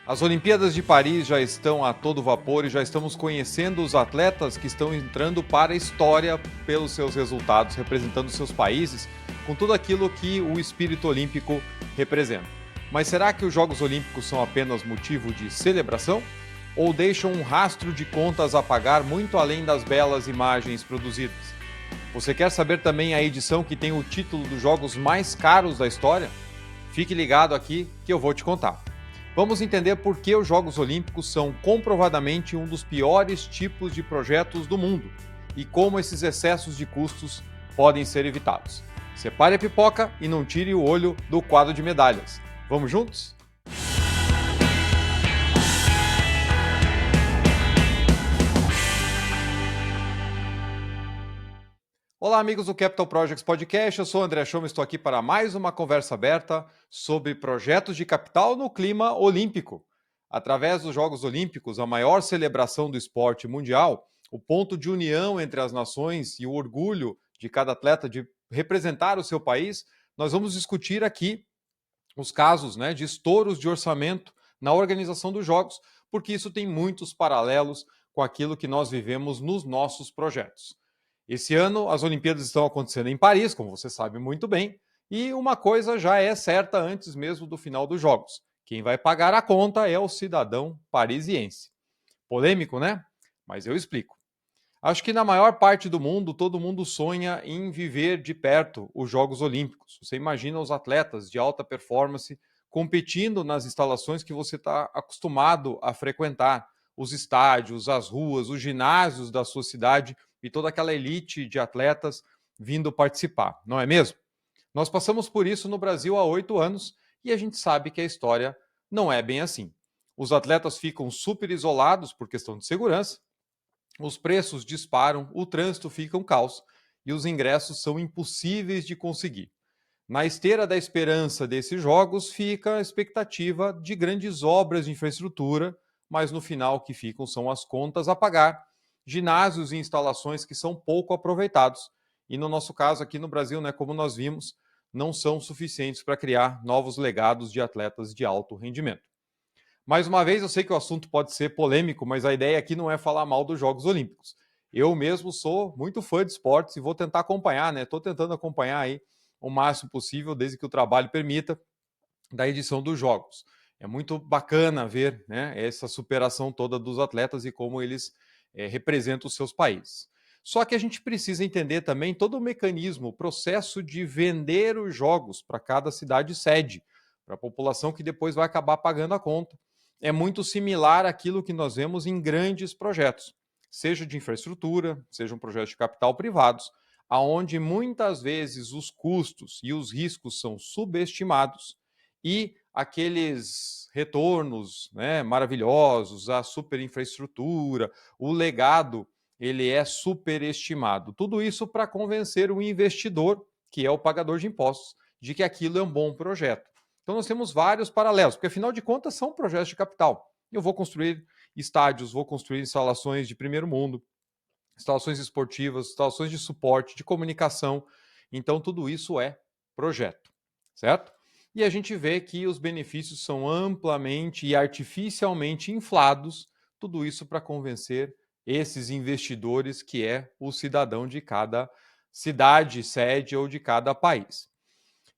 As Olimpíadas de Paris já estão a todo vapor e já estamos conhecendo os atletas que estão entrando para a história pelos seus resultados, representando seus países, com tudo aquilo que o espírito olímpico representa. Mas será que os Jogos Olímpicos são apenas motivo de celebração? Ou deixam um rastro de contas a pagar muito além das belas imagens produzidas? Você quer saber também a edição que tem o título dos Jogos mais caros da história? Fique ligado aqui que eu vou te contar. Vamos entender por que os Jogos Olímpicos são comprovadamente um dos piores tipos de projetos do mundo e como esses excessos de custos podem ser evitados. Separe a pipoca e não tire o olho do quadro de medalhas. Vamos juntos? Olá, amigos do Capital Projects Podcast. Eu sou o André Schoma, estou aqui para mais uma conversa aberta sobre projetos de capital no clima olímpico. Através dos Jogos Olímpicos, a maior celebração do esporte mundial, o ponto de união entre as nações e o orgulho de cada atleta de representar o seu país, nós vamos discutir aqui os casos, de estouros de orçamento na organização dos Jogos, porque isso tem muitos paralelos com aquilo que nós vivemos nos nossos projetos. Esse ano, as Olimpíadas estão acontecendo em Paris, como você sabe muito bem, e uma coisa já é certa antes mesmo do final dos Jogos. Quem vai pagar a conta é o cidadão parisiense. Polêmico, né? Mas eu explico. Acho que na maior parte do mundo, todo mundo sonha em viver de perto os Jogos Olímpicos. Você imagina os atletas de alta performance competindo nas instalações que você está acostumado a frequentar, os estádios, as ruas, os ginásios da sua cidade e toda aquela elite de atletas vindo participar, não é mesmo? Nós passamos por isso no Brasil há 8 anos e a gente sabe que a história não é bem assim. Os atletas ficam super isolados por questão de segurança, os preços disparam, o trânsito fica um caos e os ingressos são impossíveis de conseguir. Na esteira da esperança desses jogos fica a expectativa de grandes obras de infraestrutura, mas no final o que ficam são as contas a pagar, ginásios e instalações que são pouco aproveitados. E no nosso caso aqui no Brasil, como nós vimos, não são suficientes para criar novos legados de atletas de alto rendimento. Mais uma vez, eu sei que o assunto pode ser polêmico, mas a ideia aqui não é falar mal dos Jogos Olímpicos. Eu mesmo sou muito fã de esportes e vou tentar acompanhar, Estou tentando acompanhar aí o máximo possível, desde que o trabalho permita, da edição dos Jogos. É muito bacana ver essa superação toda dos atletas e como eles representam os seus países. Só que a gente precisa entender também todo o mecanismo, o processo de vender os jogos para cada cidade sede, para a população que depois vai acabar pagando a conta. É muito similar àquilo que nós vemos em grandes projetos, seja de infraestrutura, sejam projetos de capital privados, aonde muitas vezes os custos e os riscos são subestimados e aqueles retornos maravilhosos, a super infraestrutura, o legado, ele é superestimado. Tudo isso para convencer o investidor, que é o pagador de impostos, de que aquilo é um bom projeto. Então nós temos vários paralelos, porque afinal de contas são projetos de capital. Eu vou construir estádios, vou construir instalações de primeiro mundo, instalações esportivas, instalações de suporte, de comunicação. Então tudo isso é projeto, certo? E a gente vê que os benefícios são amplamente e artificialmente inflados, tudo isso para convencer esses investidores que é o cidadão de cada cidade, sede ou de cada país.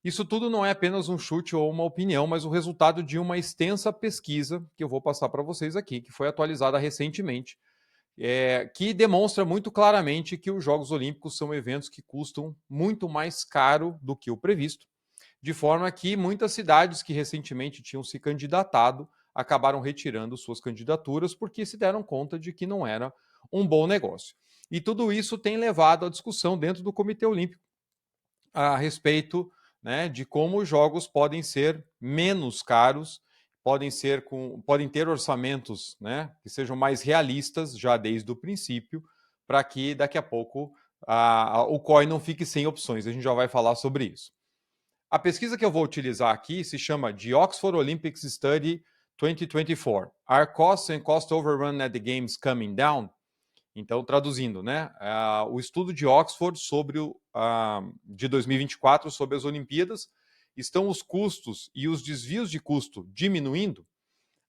Isso tudo não é apenas um chute ou uma opinião, mas o resultado de uma extensa pesquisa que eu vou passar para vocês aqui, que foi atualizada recentemente, que demonstra muito claramente que os Jogos Olímpicos são eventos que custam muito mais caro do que o previsto, de forma que muitas cidades que recentemente tinham se candidatado acabaram retirando suas candidaturas porque se deram conta de que não era um bom negócio. E tudo isso tem levado à discussão dentro do Comitê Olímpico a respeito de como os jogos podem ser menos caros, podem ter orçamentos que sejam mais realistas já desde o princípio, para que daqui a pouco o COI não fique sem opções. A gente já vai falar sobre isso. A pesquisa que eu vou utilizar aqui se chama The Oxford Olympics Study 2024. Are costs and cost overrun at the Games coming down? Então, traduzindo, o estudo de Oxford de 2024 sobre as Olimpíadas, estão os custos e os desvios de custo diminuindo?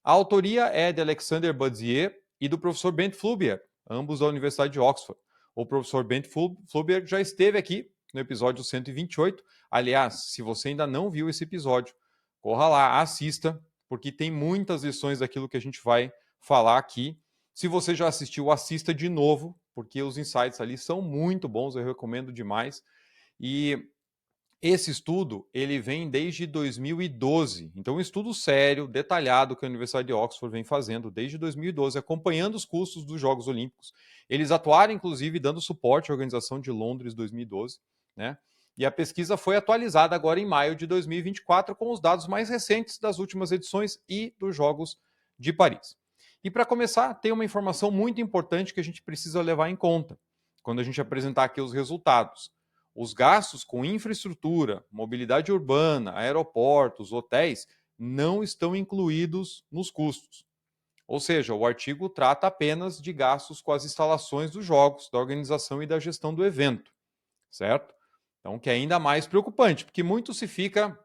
A autoria é de Alexander Badzier e do professor Bent Flubier, ambos da Universidade de Oxford. O professor Bent Flubier já esteve aqui no episódio 128. Aliás, se você ainda não viu esse episódio, corra lá, assista, porque tem muitas lições daquilo que a gente vai falar aqui. Se você já assistiu, assista de novo, porque os insights ali são muito bons, eu recomendo demais. E esse estudo, ele vem desde 2012. Então, um estudo sério, detalhado, que a Universidade de Oxford vem fazendo desde 2012, acompanhando os custos dos Jogos Olímpicos. Eles atuaram, inclusive, dando suporte à Organização de Londres 2012, né? E a pesquisa foi atualizada agora em maio de 2024 com os dados mais recentes das últimas edições e dos Jogos de Paris. E para começar, tem uma informação muito importante que a gente precisa levar em conta quando a gente apresentar aqui os resultados. Os gastos com infraestrutura, mobilidade urbana, aeroportos, hotéis, não estão incluídos nos custos. Ou seja, o artigo trata apenas de gastos com as instalações dos jogos, da organização e da gestão do evento, certo? Então, que é ainda mais preocupante, porque muito se fica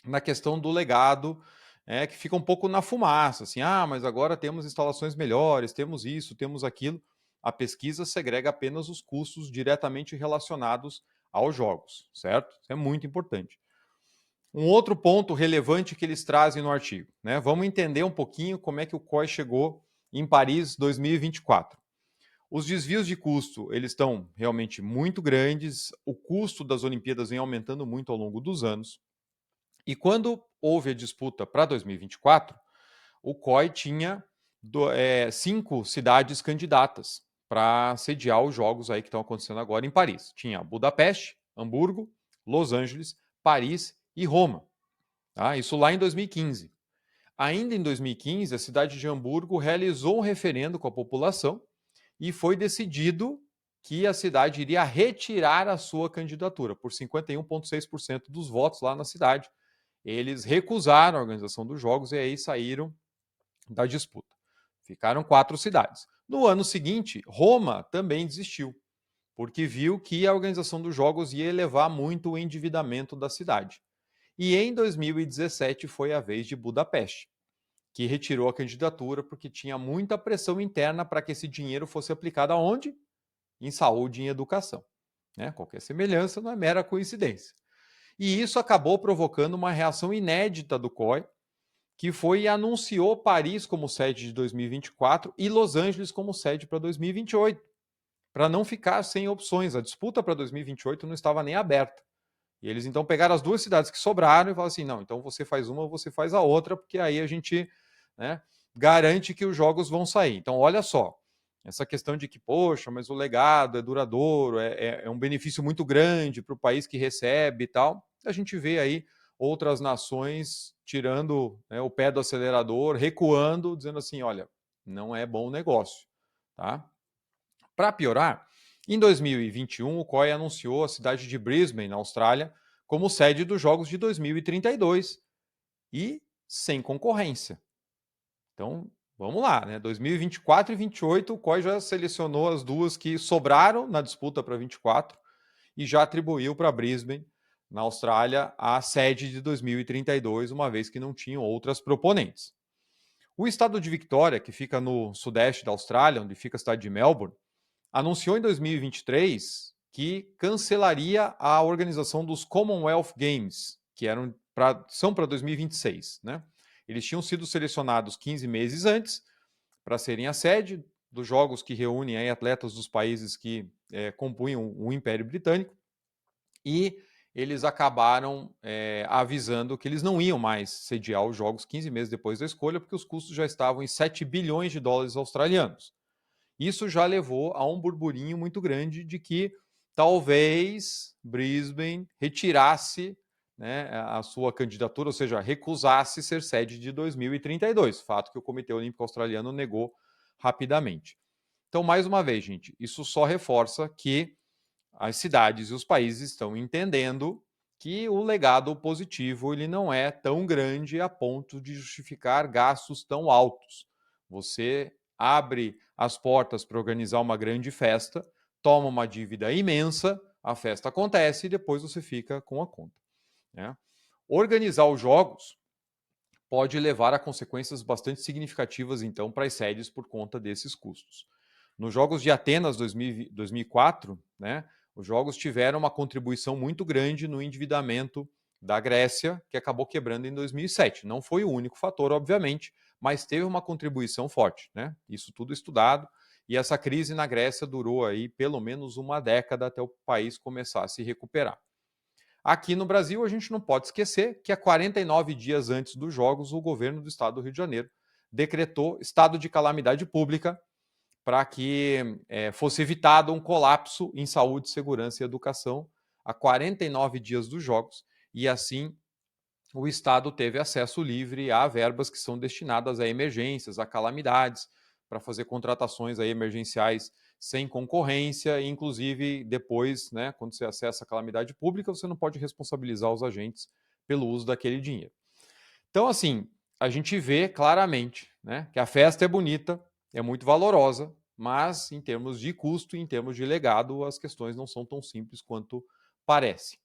na questão do legado, que fica um pouco na fumaça, assim, mas agora temos instalações melhores, temos isso, temos aquilo. A pesquisa segrega apenas os custos diretamente relacionados aos jogos, certo? Isso é muito importante. Um outro ponto relevante que eles trazem no artigo, né? Vamos entender um pouquinho como é que o COI chegou em Paris 2024. Os desvios de custo, eles estão realmente muito grandes, o custo das Olimpíadas vem aumentando muito ao longo dos anos. E quando houve a disputa para 2024, o COI tinha 5 cidades candidatas para sediar os jogos aí que estão acontecendo agora em Paris. Tinha Budapeste, Hamburgo, Los Angeles, Paris e Roma. Tá? Isso lá em 2015. Ainda em 2015, a cidade de Hamburgo realizou um referendo com a população e foi decidido que a cidade iria retirar a sua candidatura por 51,6% dos votos lá na cidade. Eles recusaram a organização dos jogos e aí saíram da disputa. Ficaram 4 cidades. No ano seguinte, Roma também desistiu, porque viu que a organização dos jogos ia elevar muito o endividamento da cidade. E em 2017 foi a vez de Budapeste, que retirou a candidatura porque tinha muita pressão interna para que esse dinheiro fosse aplicado aonde? Em saúde e em educação. Né? Qualquer semelhança não é mera coincidência. E isso acabou provocando uma reação inédita do COI, que foi e anunciou Paris como sede de 2024 e Los Angeles como sede para 2028, para não ficar sem opções. A disputa para 2028 não estava nem aberta. E eles então pegaram as 2 cidades que sobraram e falaram assim: não, então você faz uma, você faz a outra, porque aí a gente, né, garante que os jogos vão sair. Então, olha só, essa questão de que, poxa, mas o legado é duradouro, é um benefício muito grande para o país que recebe e tal. A gente vê aí outras nações tirando, né, o pé do acelerador, recuando, dizendo assim: olha, não é bom negócio. Tá? Para piorar, em 2021, o COI anunciou a cidade de Brisbane, na Austrália, como sede dos Jogos de 2032 e sem concorrência. Então, vamos lá, né? 2024 e 2028, o COI já selecionou as 2 que sobraram na disputa para 24 e já atribuiu para Brisbane, na Austrália, a sede de 2032, uma vez que não tinham outras proponentes. O estado de Victoria, que fica no sudeste da Austrália, onde fica a cidade de Melbourne, anunciou em 2023 que cancelaria a organização dos Commonwealth Games, que são para 2026. Né? Eles tinham sido selecionados 15 meses antes para serem a sede dos jogos que reúnem aí atletas dos países que compunham o Império Britânico, e eles acabaram avisando que eles não iam mais sediar os jogos 15 meses depois da escolha, porque os custos já estavam em 7 bilhões de dólares australianos. Isso já levou a um burburinho muito grande de que talvez Brisbane retirasse, né, a sua candidatura, ou seja, recusasse ser sede de 2032, fato que o Comitê Olímpico Australiano negou rapidamente. Então, mais uma vez, gente, isso só reforça que as cidades e os países estão entendendo que o legado positivo ele não é tão grande a ponto de justificar gastos tão altos. Você abre as portas para organizar uma grande festa, toma uma dívida imensa, a festa acontece e depois você fica com a conta. Né? Organizar os jogos pode levar a consequências bastante significativas, então, para as sedes por conta desses custos. Nos Jogos de Atenas 2004, né, os Jogos tiveram uma contribuição muito grande no endividamento da Grécia, que acabou quebrando em 2007. Não foi o único fator, obviamente, mas teve uma contribuição forte, né? Isso tudo estudado, e essa crise na Grécia durou aí pelo menos uma década até o país começar a se recuperar. Aqui no Brasil, a gente não pode esquecer que há 49 dias antes dos Jogos, o governo do estado do Rio de Janeiro decretou estado de calamidade pública para que fosse evitado um colapso em saúde, segurança e educação há 49 dias dos Jogos, e assim o Estado teve acesso livre a verbas que são destinadas a emergências, a calamidades, para fazer contratações aí emergenciais sem concorrência, e inclusive depois, né, quando você acessa a calamidade pública, você não pode responsabilizar os agentes pelo uso daquele dinheiro. Então, assim, a gente vê claramente, né, que a festa é bonita, é muito valorosa, mas em termos de custo, em termos de legado, as questões não são tão simples quanto parece.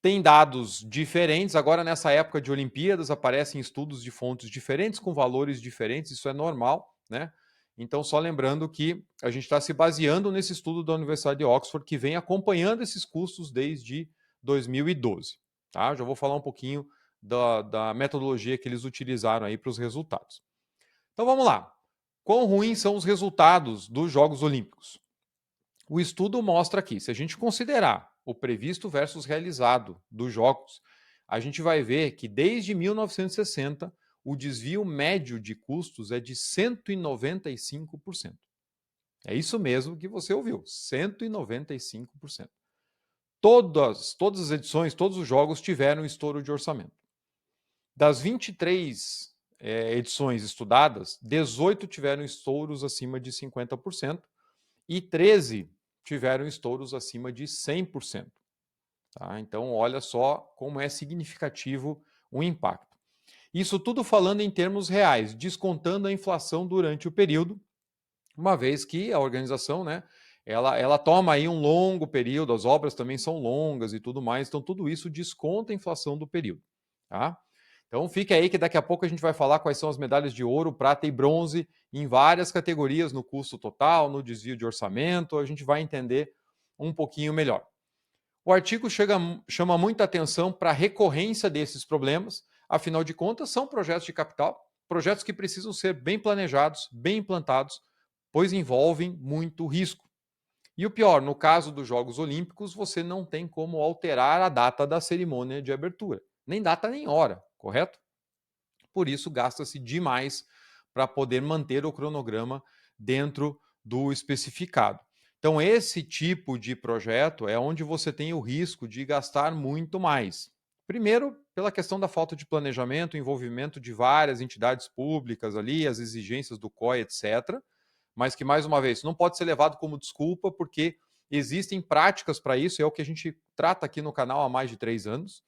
Tem dados diferentes, agora nessa época de Olimpíadas aparecem estudos de fontes diferentes, com valores diferentes, isso é normal, né? Então, só lembrando que a gente está se baseando nesse estudo da Universidade de Oxford, que vem acompanhando esses custos desde 2012. Tá? Já vou falar um pouquinho da metodologia que eles utilizaram aí para os resultados. Então, vamos lá. Quão ruins são os resultados dos Jogos Olímpicos? O estudo mostra aqui, se a gente considerar o previsto versus realizado dos Jogos, a gente vai ver que desde 1960 o desvio médio de custos é de 195%. É isso mesmo que você ouviu, 195%. Todas as edições, todos os jogos tiveram estouro de orçamento. Das 23 edições estudadas, 18 tiveram estouros acima de 50% e 13 tiveram estouros acima de 100%. Tá? Então, olha só como é significativo o impacto. Isso tudo falando em termos reais, descontando a inflação durante o período, uma vez que a organização, né, ela toma aí um longo período, as obras também são longas e tudo mais, então tudo isso desconta a inflação do período. Tá? Então fique aí que daqui a pouco a gente vai falar quais são as medalhas de ouro, prata e bronze em várias categorias, no custo total, no desvio de orçamento, a gente vai entender um pouquinho melhor. O artigo chama muita atenção para a recorrência desses problemas, afinal de contas são projetos de capital, projetos que precisam ser bem planejados, bem implantados, pois envolvem muito risco. E o pior, no caso dos Jogos Olímpicos, você não tem como alterar a data da cerimônia de abertura, nem data nem hora, correto? Por isso, gasta-se demais para poder manter o cronograma dentro do especificado. Então, esse tipo de projeto é onde você tem o risco de gastar muito mais. Primeiro, pela questão da falta de planejamento, envolvimento de várias entidades públicas ali, as exigências do COI, etc. Mas que, mais uma vez, não pode ser levado como desculpa, porque existem práticas para isso, é o que a gente trata aqui no canal há mais de 3 anos.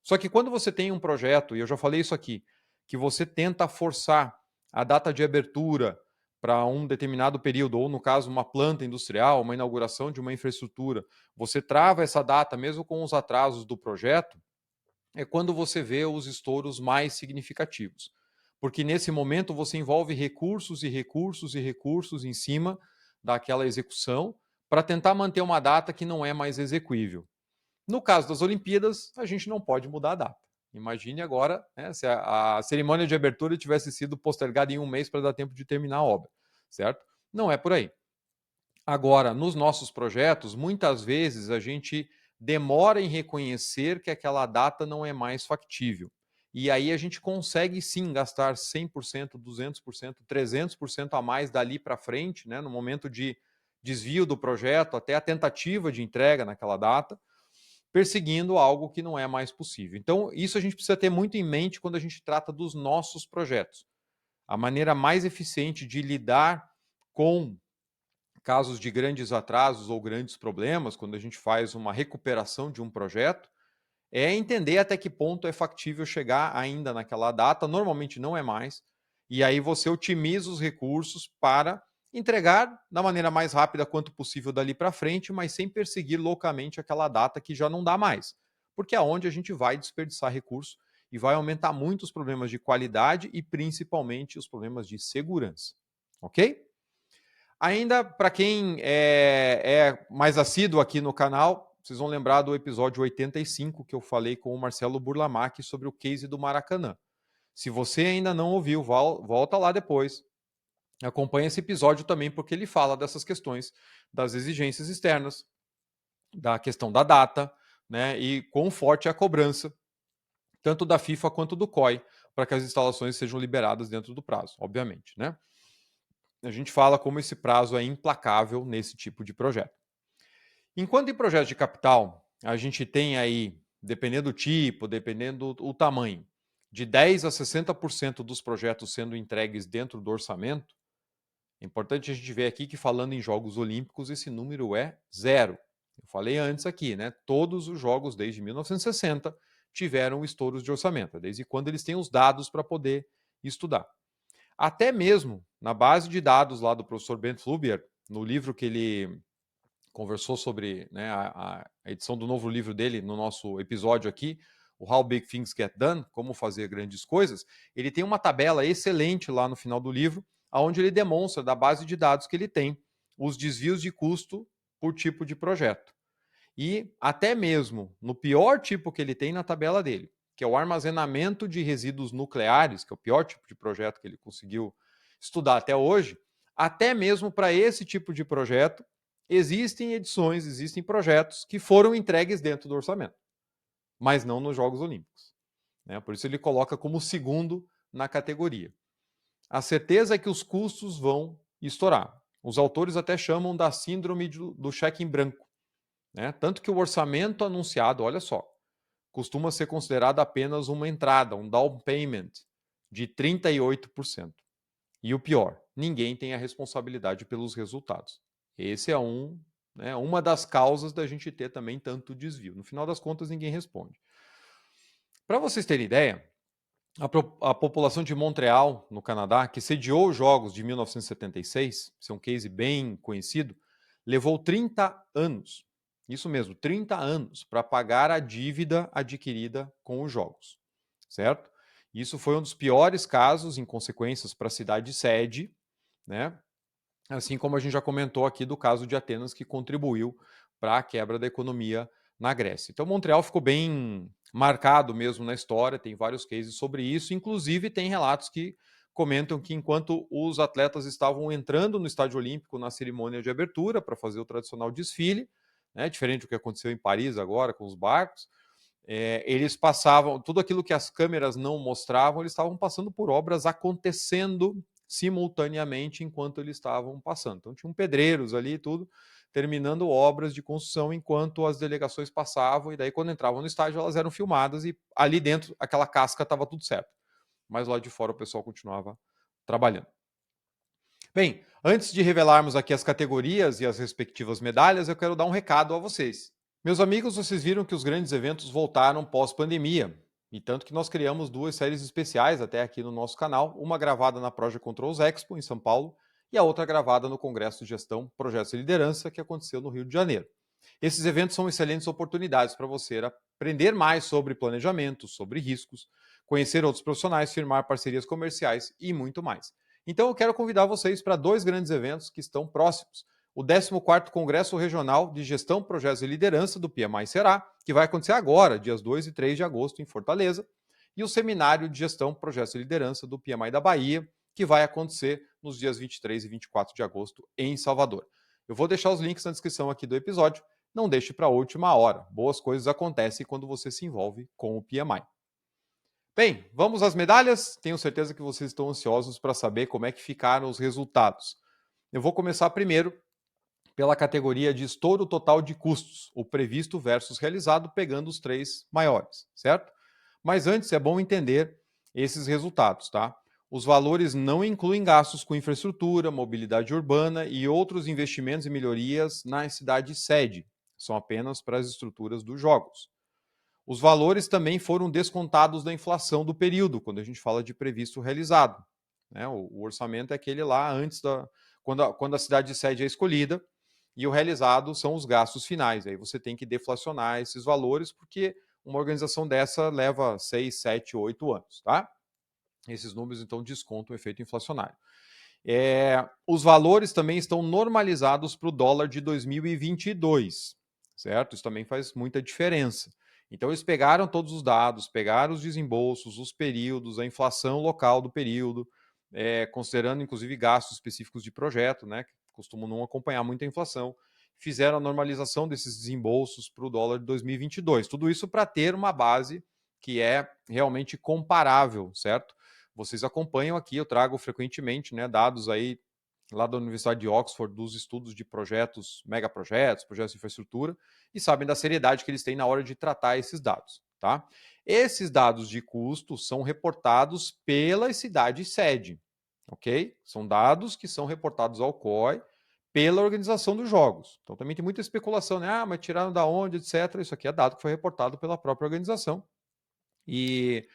Só que quando você tem um projeto, e eu já falei isso aqui, que você tenta forçar a data de abertura para um determinado período, ou no caso, uma planta industrial, uma inauguração de uma infraestrutura, você trava essa data mesmo com os atrasos do projeto, é quando você vê os estouros mais significativos. Porque nesse momento você envolve recursos e recursos e recursos em cima daquela execução para tentar manter uma data que não é mais execuível. No caso das Olimpíadas, a gente não pode mudar a data. Imagine agora, né, se a cerimônia de abertura tivesse sido postergada em um mês para dar tempo de terminar a obra, certo? Não é por aí. Agora, nos nossos projetos, muitas vezes a gente demora em reconhecer que aquela data não é mais factível. E aí a gente consegue sim gastar 100%, 200%, 300% a mais dali para frente, né, no momento de desvio do projeto, até a tentativa de entrega naquela data, perseguindo algo que não é mais possível. Então, isso a gente precisa ter muito em mente quando a gente trata dos nossos projetos. A maneira mais eficiente de lidar com casos de grandes atrasos ou grandes problemas, quando a gente faz uma recuperação de um projeto, é entender até que ponto é factível chegar ainda naquela data, normalmente não é mais, e aí você otimiza os recursos para entregar da maneira mais rápida quanto possível dali para frente, mas sem perseguir loucamente aquela data que já não dá mais, porque é onde a gente vai desperdiçar recurso e vai aumentar muito os problemas de qualidade e principalmente os problemas de segurança. Ok? Ainda, para quem é mais assíduo aqui no canal, vocês vão lembrar do episódio 85 que eu falei com o Marcelo Burlamac sobre o case do Maracanã. Se você ainda não ouviu, volta lá depois. Acompanhe esse episódio também, porque ele fala dessas questões das exigências externas, da questão da data, né, e quão forte é a cobrança, tanto da FIFA quanto do COI, para que as instalações sejam liberadas dentro do prazo, obviamente, né? A gente fala como esse prazo é implacável nesse tipo de projeto. Enquanto em projetos de capital, a gente tem aí, dependendo do tipo, dependendo do tamanho, de 10 a 60% dos projetos sendo entregues dentro do orçamento, é importante a gente ver aqui que, falando em Jogos Olímpicos, esse número é zero. Eu falei antes aqui, né? Todos os jogos desde 1960 tiveram estouros de orçamento, desde quando eles têm os dados para poder estudar. Até mesmo na base de dados lá do professor Ben Flubier, no livro que ele conversou sobre, né, a edição do novo livro dele no nosso episódio aqui, o How Big Things Get Done, como fazer grandes coisas, ele tem uma tabela excelente lá no final do livro, onde ele demonstra, da base de dados que ele tem, os desvios de custo por tipo de projeto. E até mesmo no pior tipo que ele tem na tabela dele, que é o armazenamento de resíduos nucleares, que é o pior tipo de projeto que ele conseguiu estudar até hoje, até mesmo para esse tipo de projeto, existem edições, existem projetos que foram entregues dentro do orçamento, mas não nos Jogos Olímpicos, né? Por isso ele coloca como segundo na categoria. A certeza é que os custos vão estourar. Os autores até chamam da síndrome do cheque em branco, né? Tanto que o orçamento anunciado, olha só, costuma ser considerado apenas uma entrada, um down payment de 38%. E o pior, ninguém tem a responsabilidade pelos resultados. Esse é uma das causas da gente ter também tanto desvio. No final das contas, ninguém responde. Para vocês terem ideia, a população de Montreal, no Canadá, que sediou os Jogos de 1976, esse é um case bem conhecido, levou 30 anos, isso mesmo, 30 anos, para pagar a dívida adquirida com os Jogos, certo? Isso foi um dos piores casos em consequências para a cidade sede, né? Assim como a gente já comentou aqui do caso de Atenas, que contribuiu para a quebra da economia na Grécia. Então, Montreal ficou bem marcado mesmo na história, tem vários cases sobre isso, inclusive tem relatos que comentam que enquanto os atletas estavam entrando no Estádio Olímpico na cerimônia de abertura para fazer o tradicional desfile, né, diferente do que aconteceu em Paris agora com os barcos, eles passavam, tudo aquilo que as câmeras não mostravam, eles estavam passando por obras acontecendo simultaneamente enquanto eles estavam passando. Então tinham pedreiros ali e tudo, terminando obras de construção enquanto as delegações passavam, e daí quando entravam no estádio elas eram filmadas e ali dentro aquela casca estava tudo certo. Mas lá de fora o pessoal continuava trabalhando. Bem, antes de revelarmos aqui as categorias e as respectivas medalhas, eu quero dar um recado a vocês. Meus amigos, vocês viram que os grandes eventos voltaram pós-pandemia, e tanto que nós criamos duas séries especiais até aqui no nosso canal, uma gravada na Project Controls Expo, em São Paulo, e a outra gravada no Congresso de Gestão, Projetos e Liderança, que aconteceu no Rio de Janeiro. Esses eventos são excelentes oportunidades para você aprender mais sobre planejamento, sobre riscos, conhecer outros profissionais, firmar parcerias comerciais e muito mais. Então eu quero convidar vocês para dois grandes eventos que estão próximos. O 14º Congresso Regional de Gestão, Projetos e Liderança do PMI Será, que vai acontecer agora, dias 2 e 3 de agosto, em Fortaleza, e o Seminário de Gestão, Projetos e Liderança do PMI da Bahia, que vai acontecer nos dias 23 e 24 de agosto, em Salvador. Eu vou deixar os links na descrição aqui do episódio, não deixe para a última hora. Boas coisas acontecem quando você se envolve com o PMI. Bem, vamos às medalhas? Tenho certeza que vocês estão ansiosos para saber como é que ficaram os resultados. Eu vou começar primeiro pela categoria de estouro total de custos, o previsto versus realizado, pegando os três maiores, certo? Mas antes é bom entender esses resultados, tá? Os valores não incluem gastos com infraestrutura, mobilidade urbana e outros investimentos e melhorias na cidade sede. São apenas para as estruturas dos jogos. Os valores também foram descontados da inflação do período, quando a gente fala de previsto realizado, né? O orçamento é aquele lá antes quando a cidade sede é escolhida, e o realizado são os gastos finais. Aí você tem que deflacionar esses valores, porque uma organização dessa leva 6, 7, 8 anos, tá? Esses números, então, descontam o efeito inflacionário. Os valores também estão normalizados para o dólar de 2022, certo? Isso também faz muita diferença. Então, eles pegaram todos os dados, pegaram os desembolsos, os períodos, a inflação local do período, considerando, inclusive, gastos específicos de projeto, né, que costumam não acompanhar muito a inflação, fizeram a normalização desses desembolsos para o dólar de 2022. Tudo isso para ter uma base que é realmente comparável, certo? Vocês acompanham aqui, eu trago frequentemente, né, dados aí lá da Universidade de Oxford, dos estudos de projetos, megaprojetos, projetos de infraestrutura, e sabem da seriedade que eles têm na hora de tratar esses dados, tá? Esses dados de custo são reportados pelas cidades sede, ok? São dados que são reportados ao COI pela organização dos jogos. Então também tem muita especulação, né? Mas tiraram da onde, etc. Isso aqui é dado que foi reportado pela própria organização. E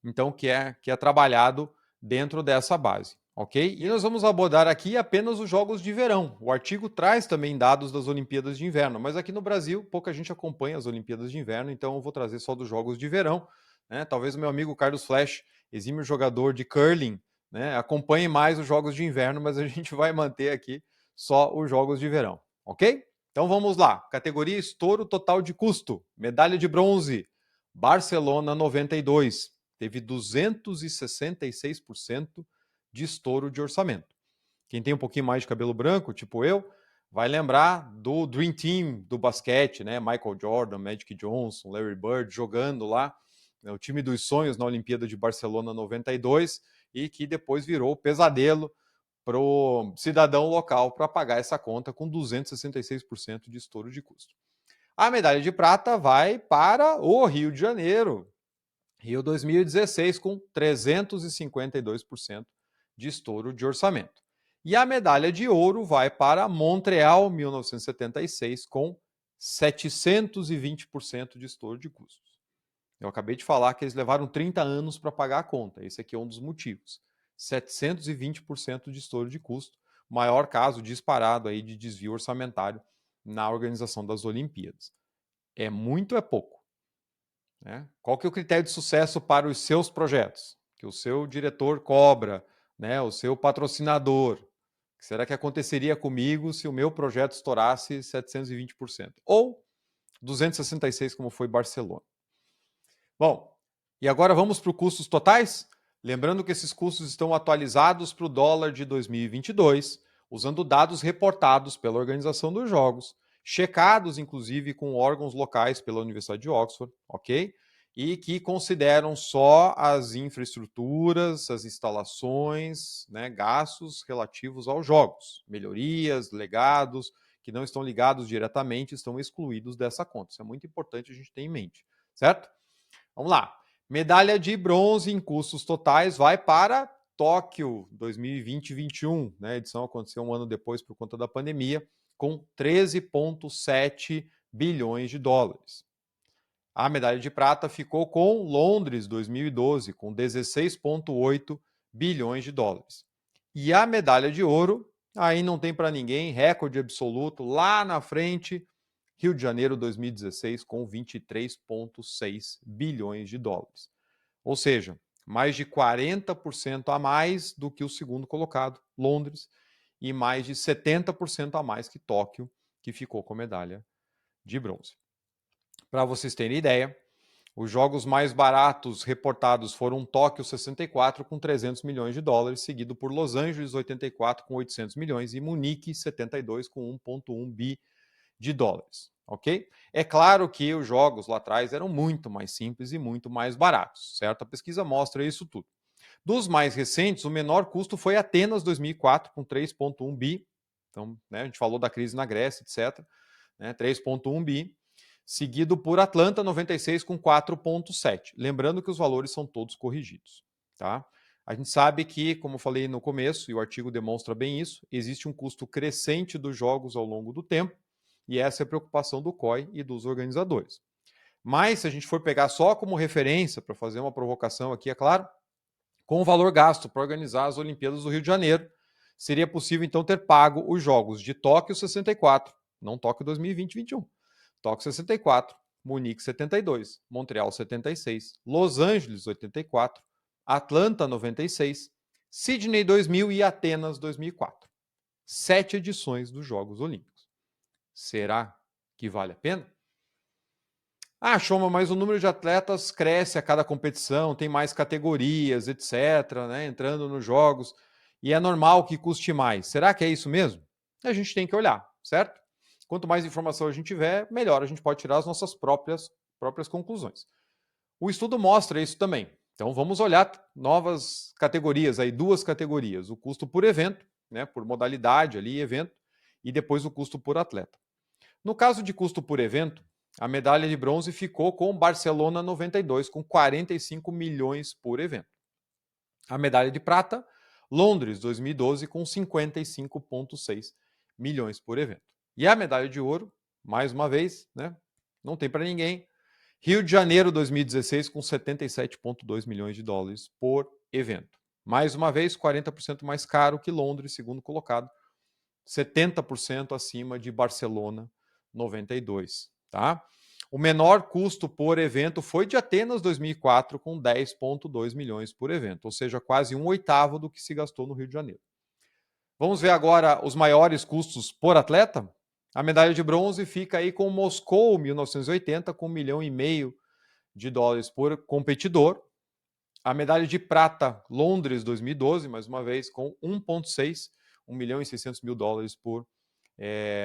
então que é trabalhado dentro dessa base, ok? E nós vamos abordar aqui apenas os jogos de verão. O artigo traz também dados das Olimpíadas de Inverno, mas aqui no Brasil pouca gente acompanha as Olimpíadas de Inverno, então eu vou trazer só dos jogos de verão, né? Talvez o meu amigo Carlos Flash, exímio jogador de curling, né, acompanhe mais os jogos de inverno, mas a gente vai manter aqui só os jogos de verão, ok? Então vamos lá. Categoria estouro total de custo. Medalha de bronze. Barcelona 92. Teve 266% de estouro de orçamento. Quem tem um pouquinho mais de cabelo branco, tipo eu, vai lembrar do Dream Team do basquete, né? Michael Jordan, Magic Johnson, Larry Bird jogando lá, né? O time dos sonhos na Olimpíada de Barcelona 92 e que depois virou pesadelo para o cidadão local para pagar essa conta com 266% de estouro de custo. A medalha de prata vai para o Rio de Janeiro, Rio 2016, com 352% de estouro de orçamento. E a medalha de ouro vai para Montreal 1976, com 720% de estouro de custos. Eu acabei de falar que eles levaram 30 anos para pagar a conta. Esse aqui é um dos motivos. 720% de estouro de custo, maior caso disparado aí de desvio orçamentário na organização das Olimpíadas. É muito, é pouco? Né? Qual que é o critério de sucesso para os seus projetos? Que o seu diretor cobra, né? O seu patrocinador. O que será que aconteceria comigo se o meu projeto estourasse 720%? Ou 266%, como foi Barcelona. Bom, e agora vamos para os custos totais? Lembrando que esses custos estão atualizados para o dólar de 2022, usando dados reportados pela organização dos jogos, checados inclusive com órgãos locais pela Universidade de Oxford, ok? E que consideram só as infraestruturas, as instalações, né, gastos relativos aos jogos, melhorias, legados, que não estão ligados diretamente, estão excluídos dessa conta. Isso é muito importante a gente ter em mente, certo? Vamos lá. Medalha de bronze em custos totais vai para Tóquio 2020-21. Né? A edição aconteceu um ano depois por conta da pandemia, com 13,7 bilhões de dólares. A medalha de prata ficou com Londres 2012, com 16,8 bilhões de dólares. E a medalha de ouro, aí não tem para ninguém, recorde absoluto, lá na frente, Rio de Janeiro 2016, com 23,6 bilhões de dólares. Ou seja, mais de 40% a mais do que o segundo colocado, Londres, e mais de 70% a mais que Tóquio, que ficou com a medalha de bronze. Para vocês terem ideia, os jogos mais baratos reportados foram Tóquio 64 com 300 milhões de dólares, seguido por Los Angeles 84 com 800 milhões e Munique 72 com 1,1 bi de dólares, ok? É claro que os jogos lá atrás eram muito mais simples e muito mais baratos, certo? A pesquisa mostra isso tudo. Dos mais recentes, o menor custo foi Atenas 2004 com 3,1 bi. Então, né, a gente falou da crise na Grécia, etc. Né, 3,1 bi. Seguido por Atlanta 96 com 4,7. Lembrando que os valores são todos corrigidos, tá? A gente sabe que, como eu falei no começo, e o artigo demonstra bem isso, existe um custo crescente dos jogos ao longo do tempo, e essa é a preocupação do COI e dos organizadores. Mas, se a gente for pegar só como referência, para fazer uma provocação aqui, é claro, com o valor gasto para organizar as Olimpíadas do Rio de Janeiro, seria possível, então, ter pago os jogos de Tóquio 64, não Tóquio 2020-21, Tóquio 64, Munique 72, Montreal 76, Los Angeles 84, Atlanta 96, Sydney 2000 e Atenas 2004. 7 edições dos Jogos Olímpicos. Será que vale a pena? Ah, Choma, mas o número de atletas cresce a cada competição, tem mais categorias, etc., né, entrando nos jogos, e é normal que custe mais. Será que é isso mesmo? A gente tem que olhar, certo? Quanto mais informação a gente tiver, melhor a gente pode tirar as nossas próprias conclusões. O estudo mostra isso também. Então vamos olhar novas categorias, aí 2 categorias, o custo por evento, né, por modalidade ali, evento, e depois o custo por atleta. No caso de custo por evento, a medalha de bronze ficou com Barcelona 92, com 45 milhões por evento. A medalha de prata, Londres 2012, com 55,6 milhões por evento. E a medalha de ouro, mais uma vez, né, não tem para ninguém, Rio de Janeiro 2016, com 77,2 milhões de dólares por evento. Mais uma vez, 40% mais caro que Londres, segundo colocado, 70% acima de Barcelona 92, tá? O menor custo por evento foi de Atenas 2004, com 10,2 milhões por evento, ou seja, quase 1/8 do que se gastou no Rio de Janeiro. Vamos ver agora os maiores custos por atleta? A medalha de bronze fica aí com Moscou 1980, com 1,5 milhão de dólares por competidor. A medalha de prata, Londres 2012, mais uma vez, com 1,6 1 milhão e 600 mil dólares por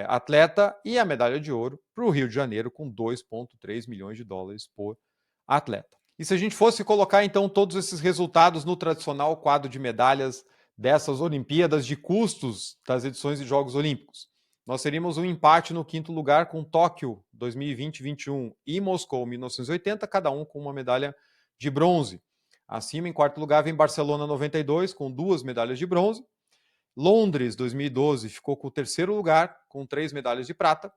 atleta, e a medalha de ouro para o Rio de Janeiro com 2,3 milhões de dólares por atleta. E se a gente fosse colocar então todos esses resultados no tradicional quadro de medalhas dessas Olimpíadas de custos das edições de Jogos Olímpicos, nós teríamos um empate no 5º lugar com Tóquio 2020-21 e Moscou 1980, cada um com uma medalha de bronze. Acima, em 4º lugar, vem Barcelona 92, com 2 medalhas de bronze. Londres 2012 ficou com o 3º lugar, com 3 medalhas de prata.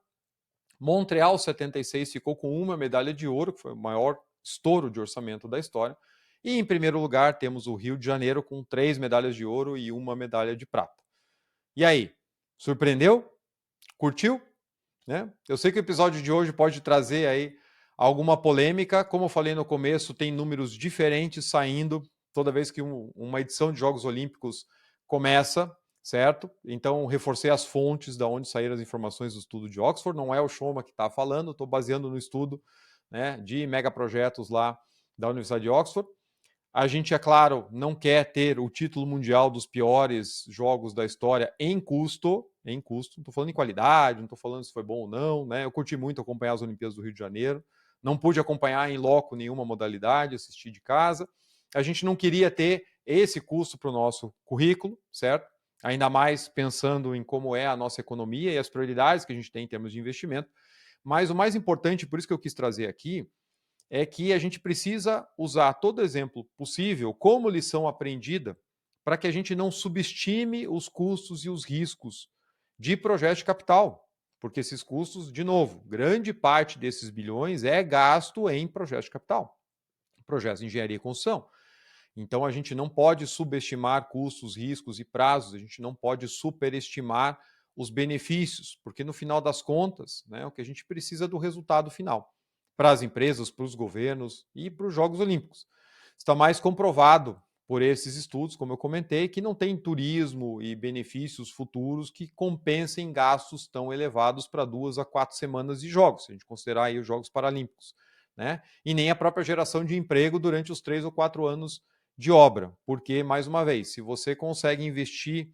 Montreal 76 ficou com 1 medalha de ouro, que foi o maior estouro de orçamento da história. E em 1º lugar temos o Rio de Janeiro com 3 medalhas de ouro e 1 medalha de prata. E aí, surpreendeu? Curtiu? Né? Eu sei que o episódio de hoje pode trazer aí alguma polêmica. Como eu falei no começo, tem números diferentes saindo toda vez que uma edição de Jogos Olímpicos começa, certo? Então, reforcei as fontes da onde saíram as informações do estudo de Oxford. Não é o Choma que está falando, estou baseando no estudo, né, de megaprojetos lá da Universidade de Oxford. A gente, é claro, não quer ter o título mundial dos piores jogos da história em custo. Não estou falando em qualidade, não estou falando se foi bom ou não, né? Eu curti muito acompanhar as Olimpíadas do Rio de Janeiro. Não pude acompanhar em loco nenhuma modalidade, assisti de casa. A gente não queria ter esse custo para o nosso currículo, certo? Ainda mais pensando em como é a nossa economia e as prioridades que a gente tem em termos de investimento. Mas o mais importante, por isso que eu quis trazer aqui, é que a gente precisa usar todo exemplo possível como lição aprendida para que a gente não subestime os custos e os riscos de projetos de capital. Porque esses custos, de novo, grande parte desses bilhões é gasto em projetos de capital, projetos de engenharia e construção. Então a gente não pode subestimar custos, riscos e prazos, a gente não pode superestimar os benefícios, porque no final das contas, né, o que a gente precisa é do resultado final para as empresas, para os governos e para os Jogos Olímpicos. Está mais comprovado por esses estudos, como eu comentei, que não tem turismo e benefícios futuros que compensem gastos tão elevados para 2 a 4 semanas de jogos, se a gente considerar aí os Jogos Paralímpicos, né? E nem a própria geração de emprego durante os 3 ou 4 anos de obra, porque, mais uma vez, se você consegue investir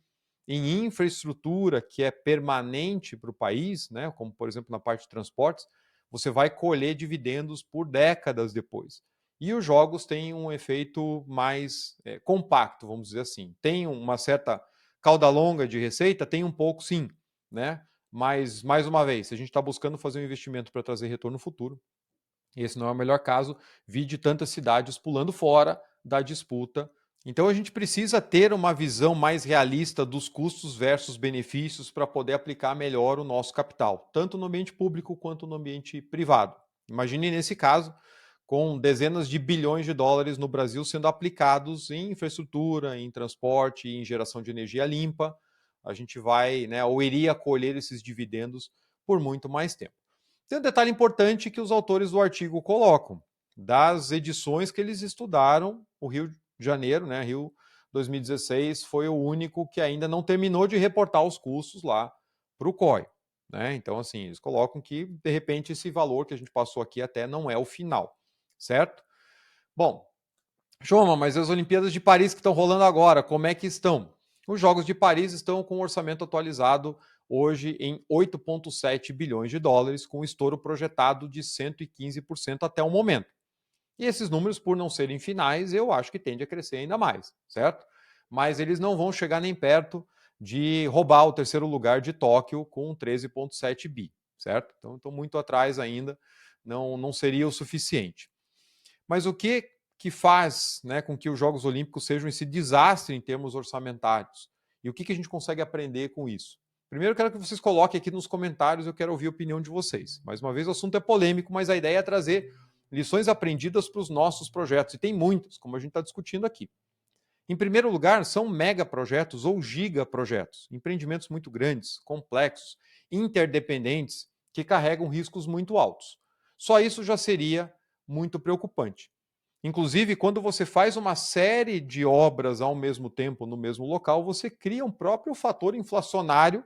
em infraestrutura que é permanente para o país, né, como, por exemplo, na parte de transportes, você vai colher dividendos por décadas depois. E os jogos têm um efeito mais compacto, vamos dizer assim. Tem uma certa cauda longa de receita? Tem um pouco, sim, né? Mas, mais uma vez, se a gente está buscando fazer um investimento para trazer retorno futuro, esse não é o melhor caso, vide tantas cidades pulando fora da disputa. Então a gente precisa ter uma visão mais realista dos custos versus benefícios para poder aplicar melhor o nosso capital, tanto no ambiente público quanto no ambiente privado. Imagine nesse caso, com dezenas de bilhões de dólares no Brasil sendo aplicados em infraestrutura, em transporte, em geração de energia limpa, a gente vai, né, ou iria colher esses dividendos por muito mais tempo. Tem um detalhe importante que os autores do artigo colocam. Das edições que eles estudaram, o Rio de Janeiro, né, Rio 2016, foi o único que ainda não terminou de reportar os custos lá para o COI. Né? Então, assim, eles colocam que, de repente, esse valor que a gente passou aqui até não é o final, certo? Bom, Joma, mas as Olimpíadas de Paris que estão rolando agora, como é que estão? Os Jogos de Paris estão com um orçamento atualizado hoje em 8,7 bilhões de dólares, com um estouro projetado de 115% até o momento. E esses números, por não serem finais, eu acho que tende a crescer ainda mais, certo? Mas eles não vão chegar nem perto de roubar o terceiro lugar de Tóquio com 13,7 bi, certo? Então, estão muito atrás ainda, não seria o suficiente. Mas o que faz, né, com que os Jogos Olímpicos sejam esse desastre em termos orçamentários? E o que a gente consegue aprender com isso? Primeiro, eu quero que vocês coloquem aqui nos comentários, eu quero ouvir a opinião de vocês. Mais uma vez, o assunto é polêmico, mas a ideia é trazer lições aprendidas para os nossos projetos. E tem muitos, como a gente está discutindo aqui. Em primeiro lugar, são megaprojetos ou gigaprojetos, empreendimentos muito grandes, complexos, interdependentes, que carregam riscos muito altos. Só isso já seria muito preocupante. Inclusive, quando você faz uma série de obras ao mesmo tempo no mesmo local, você cria um próprio fator inflacionário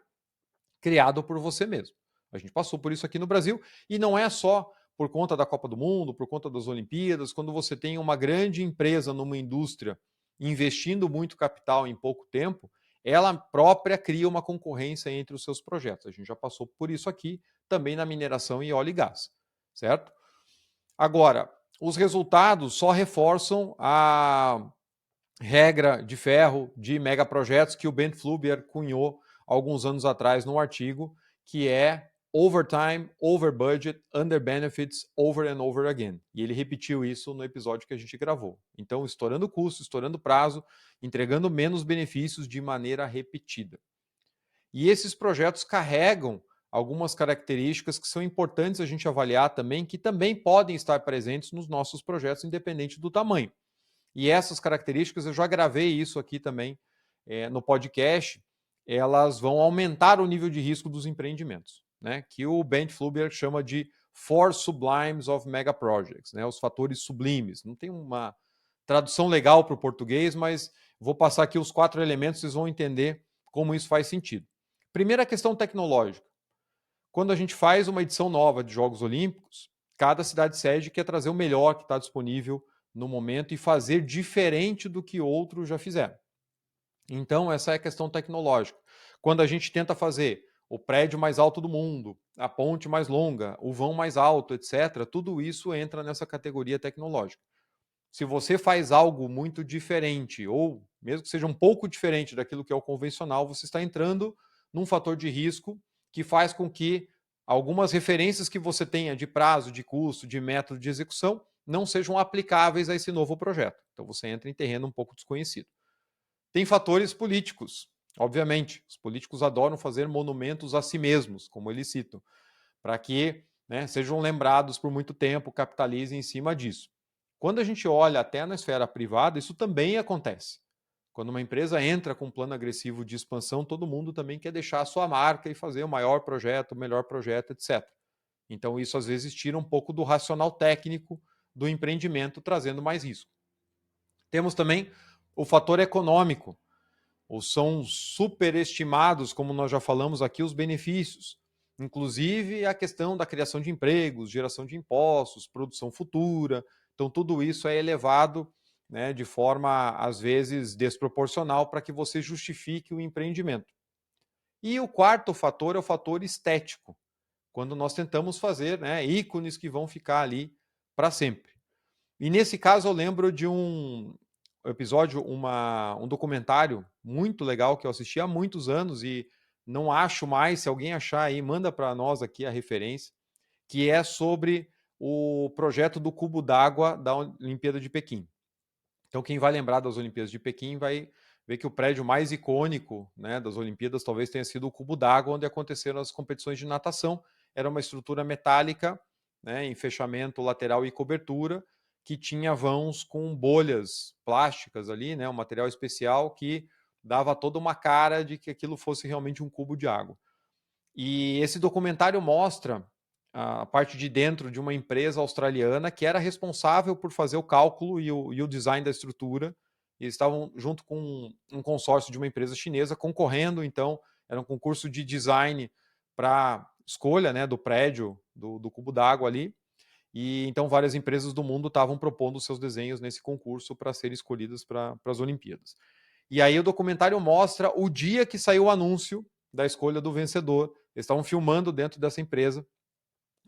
criado por você mesmo. A gente passou por isso aqui no Brasil e não é só por conta da Copa do Mundo, por conta das Olimpíadas, quando você tem uma grande empresa numa indústria investindo muito capital em pouco tempo, ela própria cria uma concorrência entre os seus projetos. A gente já passou por isso aqui também na mineração e óleo e gás, certo? Agora, os resultados só reforçam a regra de ferro de megaprojetos que o Ben Flubier cunhou alguns anos atrás num artigo, que é overtime, over budget, under benefits, over and over again. E ele repetiu isso no episódio que a gente gravou. Então, estourando custo, estourando prazo, entregando menos benefícios de maneira repetida. E esses projetos carregam algumas características que são importantes a gente avaliar também, que também podem estar presentes nos nossos projetos, independente do tamanho. E essas características, eu já gravei isso aqui também no podcast, elas vão aumentar o nível de risco dos empreendimentos, né? Que o Ben Flubier chama de Four Sublimes of Mega Projects, né? Os fatores sublimes. Não tem uma tradução legal para o português, mas vou passar aqui os 4 elementos, vocês vão entender como isso faz sentido. Primeira questão tecnológica. Quando a gente faz uma edição nova de Jogos Olímpicos, cada cidade-sede quer trazer o melhor que está disponível no momento e fazer diferente do que outros já fizeram. Então, essa é a questão tecnológica. Quando a gente tenta fazer o prédio mais alto do mundo, a ponte mais longa, o vão mais alto, etc., tudo isso entra nessa categoria tecnológica. Se você faz algo muito diferente, ou mesmo que seja um pouco diferente daquilo que é o convencional, você está entrando num fator de risco que faz com que algumas referências que você tenha de prazo, de custo, de método de execução não sejam aplicáveis a esse novo projeto. Então você entra em terreno um pouco desconhecido. Tem fatores políticos, obviamente. Os políticos adoram fazer monumentos a si mesmos, como eles citam, para que sejam lembrados por muito tempo, capitalizem em cima disso. Quando a gente olha até na esfera privada, isso também acontece. Quando uma empresa entra com um plano agressivo de expansão, todo mundo também quer deixar a sua marca e fazer o maior projeto, o melhor projeto, etc. Então, isso às vezes tira um pouco do racional técnico do empreendimento, trazendo mais risco. Temos também o fator econômico, ou são superestimados, como nós já falamos aqui, os benefícios. Inclusive a questão da criação de empregos, geração de impostos, produção futura. Então, tudo isso é elevado de forma, às vezes, desproporcional para que você justifique o empreendimento. E o quarto fator é o fator estético, quando nós tentamos fazer ícones que vão ficar ali para sempre. E nesse caso eu lembro de um episódio, um documentário muito legal que eu assisti há muitos anos e não acho mais, se alguém achar aí, manda para nós aqui a referência, que é sobre o projeto do cubo d'água da Olimpíada de Pequim. Então quem vai lembrar das Olimpíadas de Pequim vai ver que o prédio mais icônico das Olimpíadas talvez tenha sido o cubo d'água, onde aconteceram as competições de natação. Era uma estrutura metálica, em fechamento lateral e cobertura, que tinha vãos com bolhas plásticas ali, um material especial que dava toda uma cara de que aquilo fosse realmente um cubo de água. E esse documentário mostra a parte de dentro de uma empresa australiana que era responsável por fazer o cálculo e o design da estrutura. Eles estavam junto com um consórcio de uma empresa chinesa concorrendo, então era um concurso de design para escolha, né, do prédio, do cubo d'água ali. E então várias empresas do mundo estavam propondo seus desenhos nesse concurso para serem escolhidas para as Olimpíadas. E aí o documentário mostra o dia que saiu o anúncio da escolha do vencedor. Eles estavam filmando dentro dessa empresa.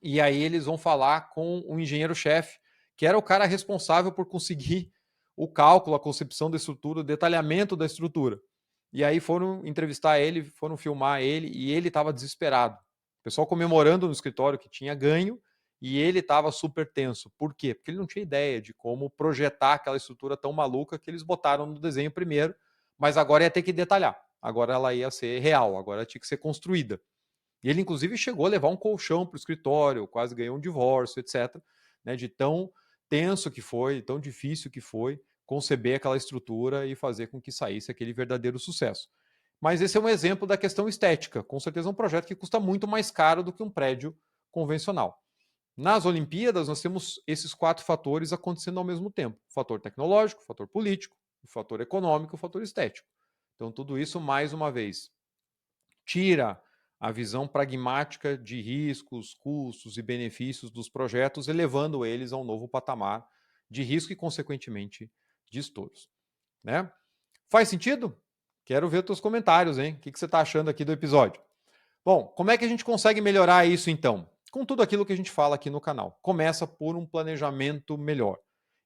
E aí eles vão falar com o engenheiro-chefe, que era o cara responsável por conseguir o cálculo, a concepção da estrutura, o detalhamento da estrutura. E aí foram entrevistar ele, foram filmar ele, e ele estava desesperado. O pessoal comemorando no escritório que tinha ganho, e ele estava super tenso. Por quê? Porque ele não tinha ideia de como projetar aquela estrutura tão maluca que eles botaram no desenho primeiro, mas agora ia ter que detalhar. Agora ela ia ser real, agora tinha que ser construída. E ele, inclusive, chegou a levar um colchão para o escritório, quase ganhou um divórcio, etc. Né, de tão tenso que foi, tão difícil que foi conceber aquela estrutura e fazer com que saísse aquele verdadeiro sucesso. Mas esse é um exemplo da questão estética. Com certeza é um projeto que custa muito mais caro do que um prédio convencional. Nas Olimpíadas, nós temos esses 4 fatores acontecendo ao mesmo tempo: o fator tecnológico, o fator político, o fator econômico, o fator estético. Então, tudo isso, mais uma vez, tira a visão pragmática de riscos, custos e benefícios dos projetos, elevando eles a um novo patamar de risco e, consequentemente, de estouros. Né? Faz sentido? Quero ver os teus comentários, hein? O que você está achando aqui do episódio? Bom, como é que a gente consegue melhorar isso, então? Com tudo aquilo que a gente fala aqui no canal. Começa por um planejamento melhor.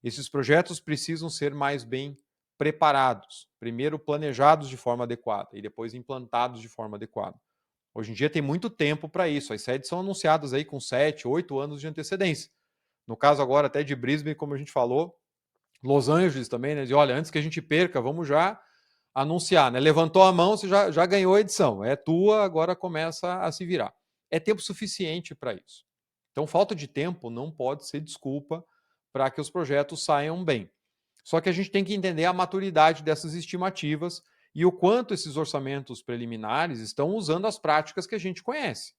Esses projetos precisam ser mais bem preparados. Primeiro planejados de forma adequada e depois implantados de forma adequada. Hoje em dia tem muito tempo para isso. As sedes são anunciadas aí com 7, 8 anos de antecedência. No caso agora até de Brisbane, como a gente falou, Los Angeles também, né? De olha, antes que a gente perca, vamos já anunciar, né? Levantou a mão, você já ganhou a edição. É tua, agora começa a se virar. É tempo suficiente para isso. Então, falta de tempo não pode ser desculpa para que os projetos saiam bem. Só que a gente tem que entender a maturidade dessas estimativas e o quanto esses orçamentos preliminares estão usando as práticas que a gente conhece.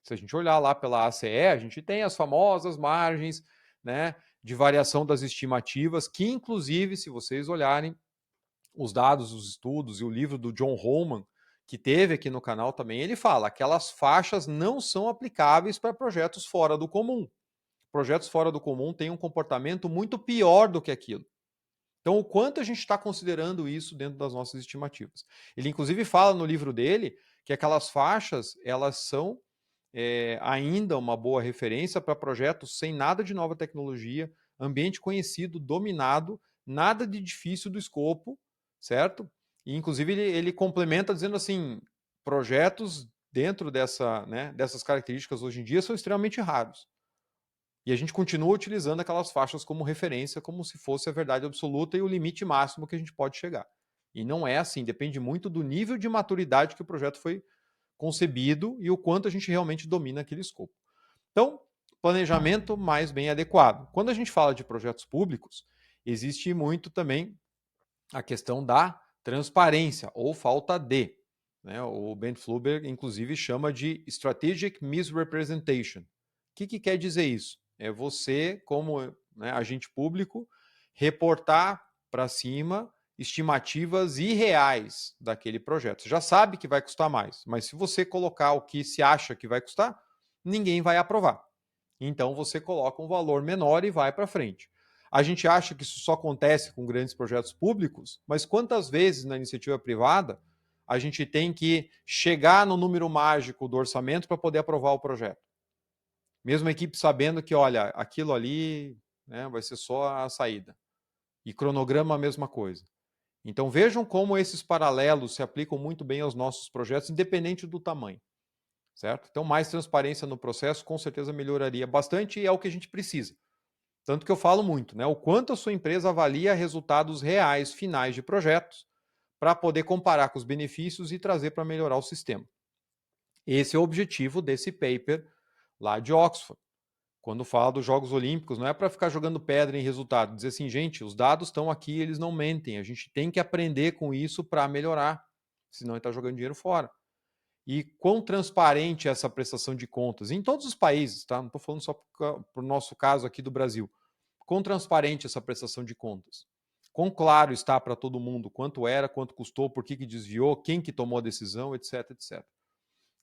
Se a gente olhar lá pela ACE, a gente tem as famosas margens, né, de variação das estimativas, que inclusive, se vocês olharem os dados, os estudos e o livro do John Holman, que teve aqui no canal também, ele fala que aquelas faixas não são aplicáveis para projetos fora do comum. Projetos fora do comum têm um comportamento muito pior do que aquilo. Então, o quanto a gente está considerando isso dentro das nossas estimativas? Ele, inclusive, fala no livro dele que aquelas faixas, elas são ainda uma boa referência para projetos sem nada de nova tecnologia, ambiente conhecido, dominado, nada de difícil do escopo, certo? E, inclusive, ele complementa dizendo assim, projetos dentro dessas características hoje em dia são extremamente raros. E a gente continua utilizando aquelas faixas como referência, como se fosse a verdade absoluta e o limite máximo que a gente pode chegar. E não é assim, depende muito do nível de maturidade que o projeto foi concebido e o quanto a gente realmente domina aquele escopo. Então, planejamento mais bem adequado. Quando a gente fala de projetos públicos, existe muito também a questão da transparência ou falta de. Né? O Ben Fluber, inclusive, chama de Strategic Misrepresentation. O que quer dizer isso? É você, como agente público, reportar para cima estimativas irreais daquele projeto. Você já sabe que vai custar mais, mas se você colocar o que se acha que vai custar, ninguém vai aprovar. Então você coloca um valor menor e vai para frente. A gente acha que isso só acontece com grandes projetos públicos, mas quantas vezes na iniciativa privada a gente tem que chegar no número mágico do orçamento para poder aprovar o projeto? Mesmo a equipe sabendo que, olha, aquilo ali vai ser só a saída. E cronograma a mesma coisa. Então vejam como esses paralelos se aplicam muito bem aos nossos projetos, independente do tamanho. Certo? Então, mais transparência no processo com certeza melhoraria bastante e é o que a gente precisa. Tanto que eu falo muito, né? O quanto a sua empresa avalia resultados reais, finais de projetos, para poder comparar com os benefícios e trazer para melhorar o sistema. Esse é o objetivo desse paper lá de Oxford. Quando fala dos Jogos Olímpicos, não é para ficar jogando pedra em resultado, dizer assim, gente, os dados estão aqui, eles não mentem, a gente tem que aprender com isso para melhorar, senão ele está jogando dinheiro fora. e quão transparente é essa prestação de contas em todos os países, tá? Não estou falando só para o nosso caso aqui do Brasil. Quão transparente essa prestação de contas? Quão claro está para todo mundo quanto era, quanto custou, por que desviou, quem que tomou a decisão, etc, etc.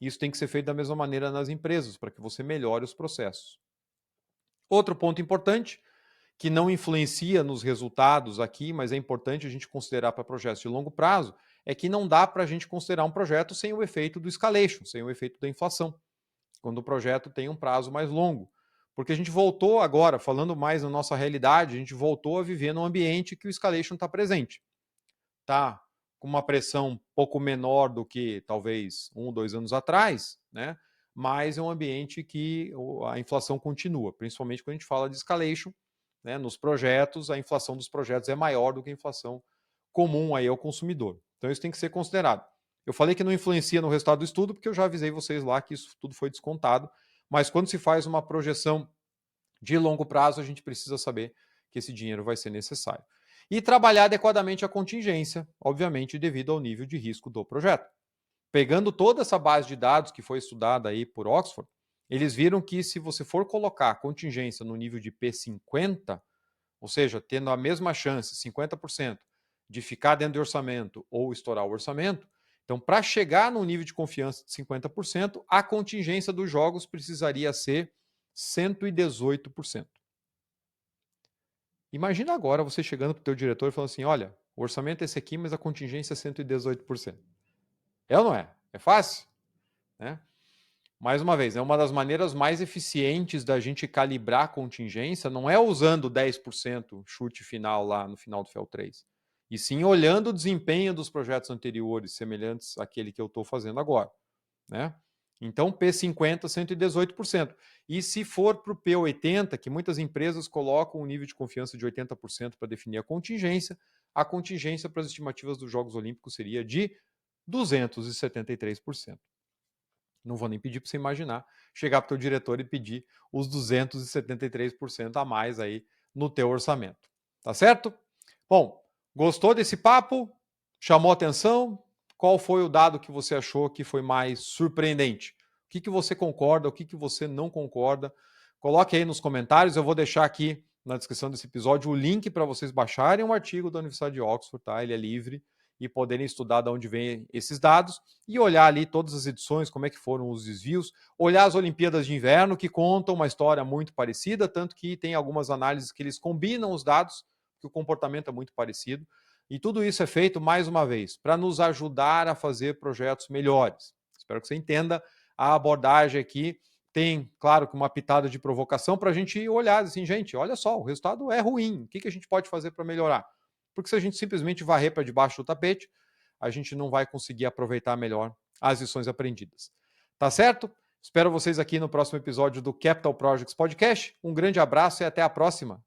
Isso tem que ser feito da mesma maneira nas empresas, para que você melhore os processos. Outro ponto importante, que não influencia nos resultados aqui, mas é importante a gente considerar para projetos de longo prazo, é que não dá para a gente considerar um projeto sem o efeito do escalation, sem o efeito da inflação, quando o projeto tem um prazo mais longo. Porque a gente voltou agora, falando mais na nossa realidade, a gente voltou a viver num ambiente que o escalation está presente. Está com uma pressão um pouco menor do que talvez 1 ou 2 anos atrás, né? Mas é um ambiente que a inflação continua, principalmente quando a gente fala de escalation, né? Nos projetos, a inflação dos projetos é maior do que a inflação comum aí ao consumidor. Então isso tem que ser considerado. Eu falei que não influencia no resultado do estudo, porque eu já avisei vocês lá que isso tudo foi descontado, mas quando se faz uma projeção de longo prazo, a gente precisa saber que esse dinheiro vai ser necessário. E trabalhar adequadamente a contingência, obviamente, devido ao nível de risco do projeto. Pegando toda essa base de dados que foi estudada aí por Oxford, eles viram que se você for colocar a contingência no nível de P50, ou seja, tendo a mesma chance, 50%, de ficar dentro do orçamento ou estourar o orçamento, então, para chegar no nível de confiança de 50%, a contingência dos jogos precisaria ser 118%. Imagina agora você chegando para o teu diretor e falando assim, olha, o orçamento é esse aqui, mas a contingência é 118%. É ou não é? É fácil? Né? Mais uma vez, é uma das maneiras mais eficientes da gente calibrar a contingência, não é usando 10% chute final lá no final do FEL 3, e sim olhando o desempenho dos projetos anteriores, semelhantes àquele que eu estou fazendo agora. Né? Então, P50, 118%. E se for para o P80, que muitas empresas colocam um nível de confiança de 80% para definir a contingência para as estimativas dos Jogos Olímpicos seria de 273%. Não vou nem pedir para você imaginar, chegar para o teu diretor e pedir os 273% a mais aí no teu orçamento. Tá certo? Bom, gostou desse papo? Chamou atenção? Qual foi o dado que você achou que foi mais surpreendente? O que você concorda, o que você não concorda? Coloque aí nos comentários, eu vou deixar aqui na descrição desse episódio o link para vocês baixarem um artigo da Universidade de Oxford, tá? Ele é livre e poderem estudar de onde vêm esses dados e olhar ali todas as edições, como é que foram os desvios, olhar as Olimpíadas de Inverno, que contam uma história muito parecida, tanto que tem algumas análises que eles combinam os dados, que o comportamento é muito parecido. E tudo isso é feito, mais uma vez, para nos ajudar a fazer projetos melhores. Espero que você entenda a abordagem aqui. Tem, claro, que uma pitada de provocação para a gente olhar assim, gente, olha só, o resultado é ruim. O que a gente pode fazer para melhorar? Porque se a gente simplesmente varrer para debaixo do tapete, a gente não vai conseguir aproveitar melhor as lições aprendidas. Tá certo? Espero vocês aqui no próximo episódio do Capital Projects Podcast. Um grande abraço e até a próxima.